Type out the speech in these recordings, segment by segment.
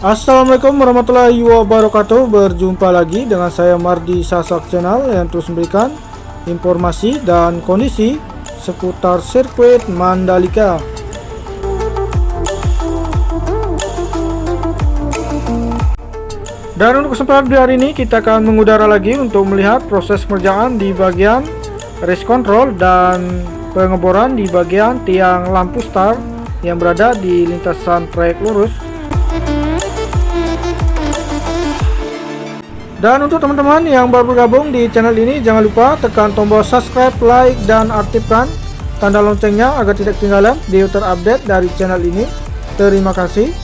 Assalamualaikum warahmatullahi wabarakatuh. Berjumpa lagi dengan saya Mardi Sasak Channel yang terus memberikan informasi dan kondisi seputar sirkuit Mandalika. Dan untuk kesempatan di hari ini kita akan mengudara lagi untuk melihat proses pengerjaan di bagian race control dan pengeboran di bagian tiang lampu star yang berada di lintasan trek lurus. Dan untuk teman-teman yang baru bergabung di channel ini, jangan lupa tekan tombol subscribe, like, dan aktifkan tanda loncengnya agar tidak ketinggalan video terupdate dari channel ini. Terima kasih.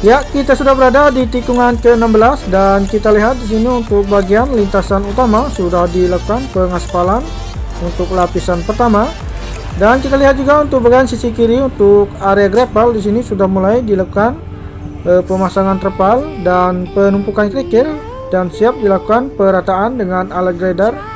Ya, kita sudah berada di tikungan ke-16 dan kita lihat di sini untuk bagian lintasan utama sudah dilakukan pengaspalan untuk lapisan pertama. Dan kita lihat juga untuk bagian sisi kiri untuk area gravel di sini sudah mulai dilakukan pemasangan terpal dan penumpukan kerikil dan siap dilakukan perataan dengan alat grader.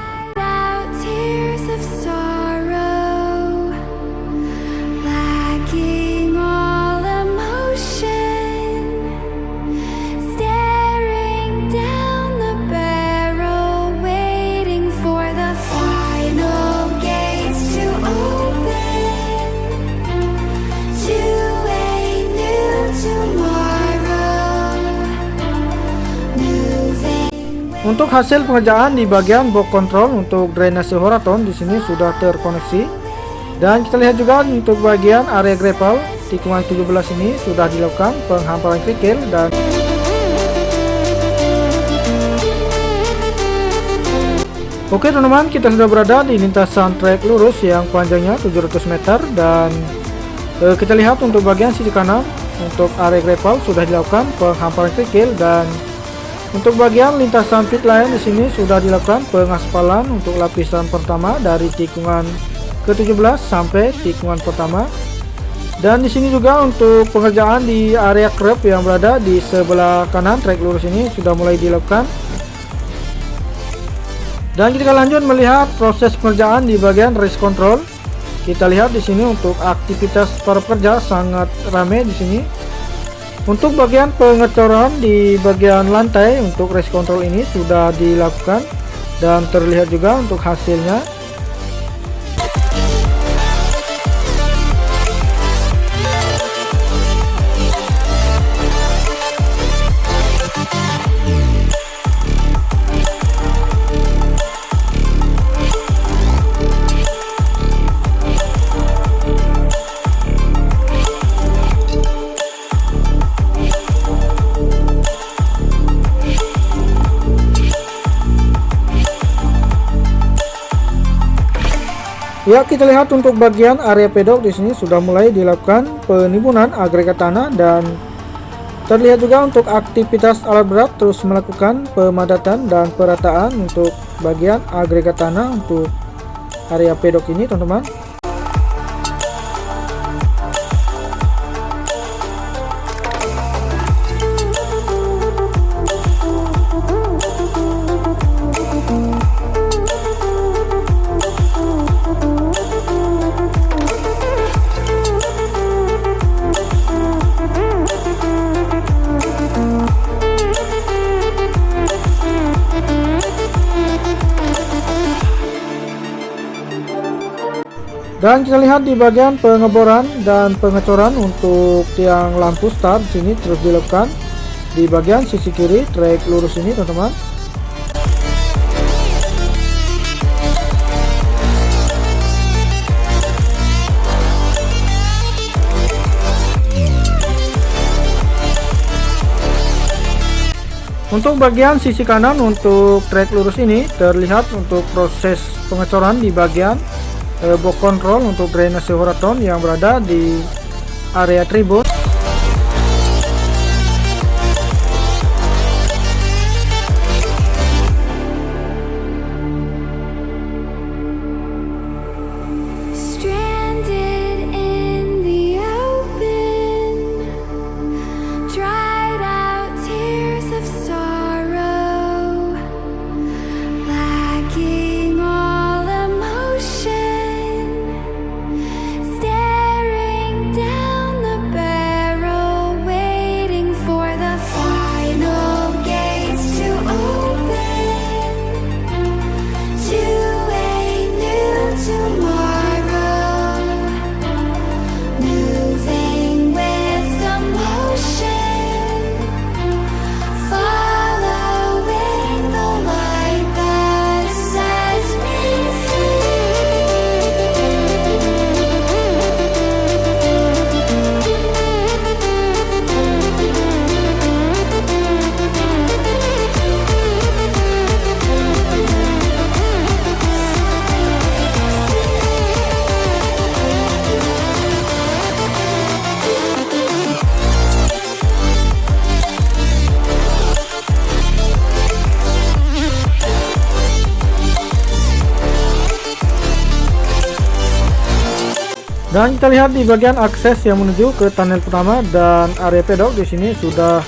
Untuk hasil pengerjaan di bagian box control untuk drainase horizontal di sini sudah terkoneksi. Dan kita lihat juga untuk bagian area gravel tikungan 17 ini sudah dilakukan penghamparan kerikil dan oke teman-teman, kita sudah berada di lintasan trek lurus yang panjangnya 700 meter dan kita lihat untuk bagian sisi kanan untuk area gravel sudah dilakukan penghamparan kerikil dan untuk bagian lintasan pit lane di sini sudah dilakukan pengaspalan untuk lapisan pertama dari tikungan ke-17 sampai tikungan pertama. Dan di sini juga untuk pengerjaan di area curb yang berada di sebelah kanan trek lurus ini sudah mulai dilakukan. Dan kita lanjut melihat proses pengerjaan di bagian race control. Kita lihat di sini untuk aktivitas para pekerja sangat ramai di sini. Untuk bagian pengecoran di bagian lantai untuk race control ini sudah dilakukan dan terlihat juga untuk hasilnya. Ya, kita lihat untuk bagian area pedok di sini sudah mulai dilakukan penimbunan agregat tanah dan terlihat juga untuk aktivitas alat berat terus melakukan pemadatan dan perataan untuk bagian agregat tanah untuk area pedok ini, teman-teman. Dan kita lihat di bagian pengeboran dan pengecoran untuk tiang lampu star di sini terus dilakukan di bagian sisi kiri trek lurus ini, teman-teman. Untuk bagian sisi kanan untuk trek lurus ini terlihat untuk proses pengecoran di bagian box control untuk drainase Horaton yang berada di area tribun. Dan kita lihat di bagian akses yang menuju ke tunnel pertama dan area pedok di sini sudah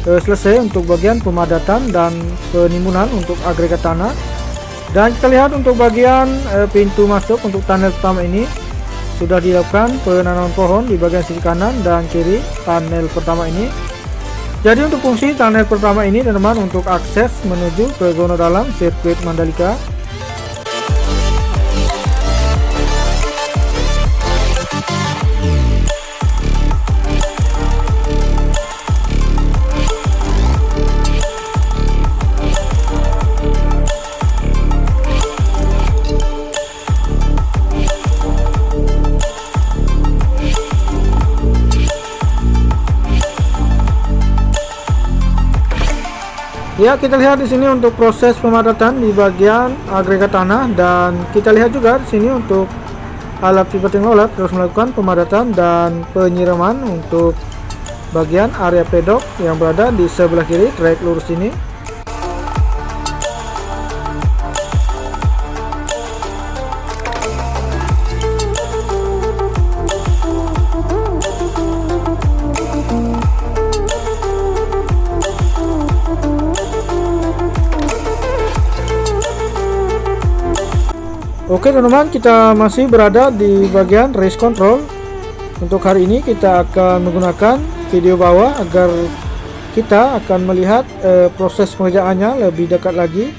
selesai untuk bagian pemadatan dan penimbunan untuk agregat tanah. Dan kita lihat untuk bagian pintu masuk untuk tunnel pertama ini sudah dilakukan penanaman pohon di bagian sisi kanan dan kiri tunnel pertama ini. Jadi untuk fungsi tunnel pertama ini teman-teman untuk akses menuju ke zona dalam sirkuit Mandalika. Ya, kita lihat di sini untuk proses pemadatan di bagian agregat tanah, dan kita lihat juga di sini untuk alat pivoting roller terus melakukan pemadatan dan penyiraman untuk bagian area pedok yang berada di sebelah kiri trek lurus ini. Oke teman-teman, kita masih berada di bagian race control. Untuk hari ini kita akan menggunakan video bawah agar kita akan melihat proses pengerjaannya lebih dekat lagi.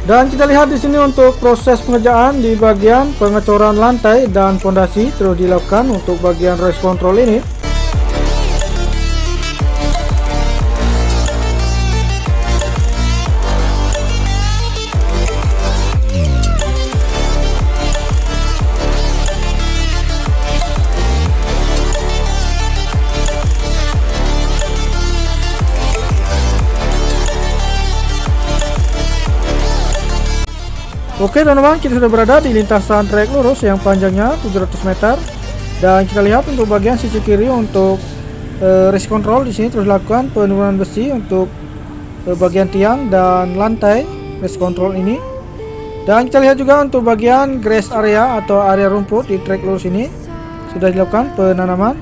Dan kita lihat di sini untuk proses pengerjaan di bagian pengecoran lantai dan fondasi terus dilakukan untuk bagian race control ini. Oke teman-teman, kita sudah berada di lintasan trek lurus yang panjangnya 700 meter. Dan kita lihat untuk bagian sisi kiri untuk race control di sini terus dilakukan penurunan besi untuk bagian tiang dan lantai race control ini. Dan kita lihat juga untuk bagian grass area atau area rumput di trek lurus ini sudah dilakukan penanaman